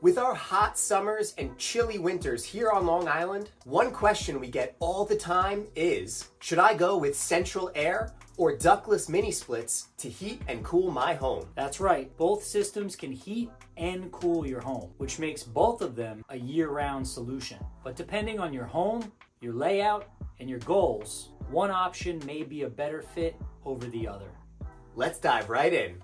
With our hot summers and chilly winters here on Long Island, one question we get all the time is, should I go with central air or ductless mini-splits to heat and cool my home? That's right, both systems can heat and cool your home, which makes both of them a year-round solution. But depending on your home, your layout, and your goals, one option may be a better fit over the other. Let's dive right in.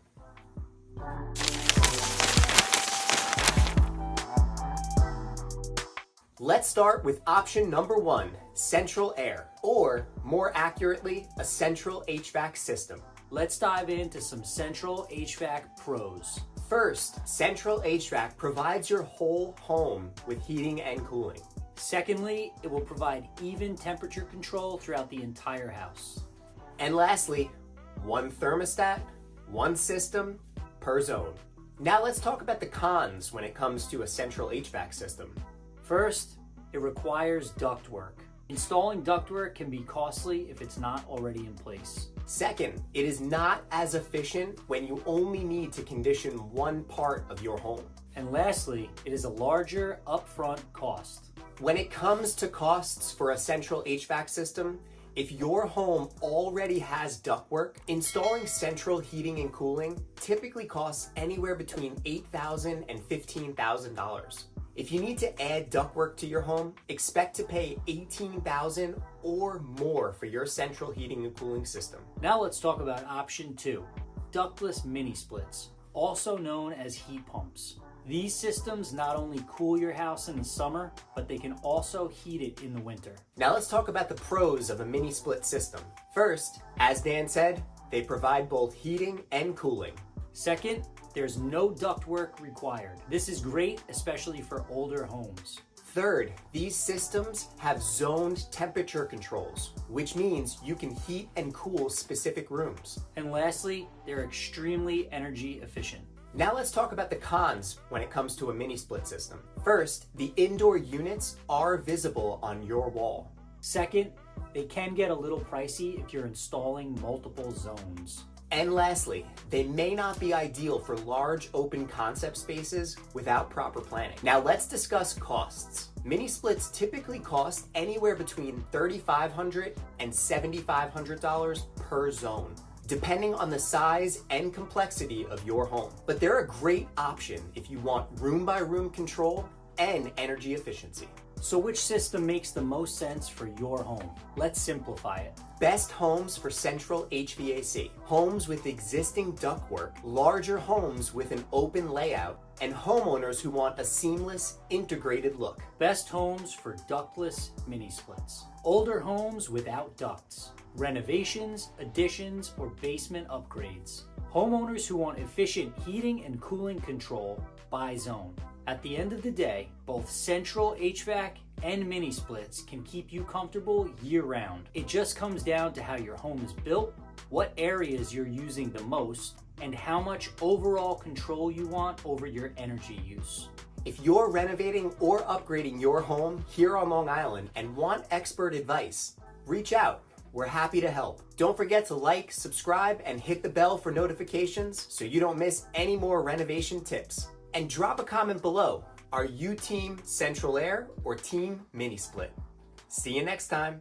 Let's start with option number 1, central air, or more accurately, a central HVAC system. Let's dive into some central HVAC pros. First, central HVAC provides your whole home with heating and cooling. Secondly, it will provide even temperature control throughout the entire house. And lastly, one thermostat, one system per zone. Now let's talk about the cons when it comes to a central HVAC system. First, it requires ductwork. Installing ductwork can be costly if it's not already in place. Second, it is not as efficient when you only need to condition one part of your home. And lastly, it is a larger upfront cost. When it comes to costs for a central HVAC system, if your home already has ductwork, installing central heating and cooling typically costs anywhere between $8,000 and $15,000. If you need to add ductwork to your home, expect to pay $18,000 or more for your central heating and cooling system. Now let's talk about option 2, ductless mini-splits, also known as heat pumps. These systems not only cool your house in the summer, but they can also heat it in the winter. Now let's talk about the pros of a mini-split system. First, as Dan said, they provide both heating and cooling. Second, there's no ductwork required. This is great, especially for older homes. Third, these systems have zoned temperature controls, which means you can heat and cool specific rooms. And lastly, they're extremely energy efficient. Now let's talk about the cons when it comes to a mini-split system. First, the indoor units are visible on your wall. Second, they can get a little pricey if you're installing multiple zones. And lastly, they may not be ideal for large open concept spaces without proper planning. Now let's discuss costs. Mini splits typically cost anywhere between $3,500 and $7,500 per zone, depending on the size and complexity of your home. But they're a great option if you want room-by-room control and energy efficiency. So which system makes the most sense for your home? Let's simplify it. Best homes for central HVAC, homes with existing ductwork, larger homes with an open layout, and homeowners who want a seamless, integrated look. Best homes for ductless mini-splits. Older homes without ducts. Renovations, additions, or basement upgrades. Homeowners who want efficient heating and cooling control by zone. At the end of the day, both central HVAC and mini-splits can keep you comfortable year-round. It just comes down to how your home is built, what areas you're using the most, and how much overall control you want over your energy use. If you're renovating or upgrading your home here on Long Island and want expert advice, reach out. We're happy to help. Don't forget to like, subscribe, and hit the bell for notifications so you don't miss any more renovation tips. And drop a comment below. Are you team central air or team mini split? See you next time.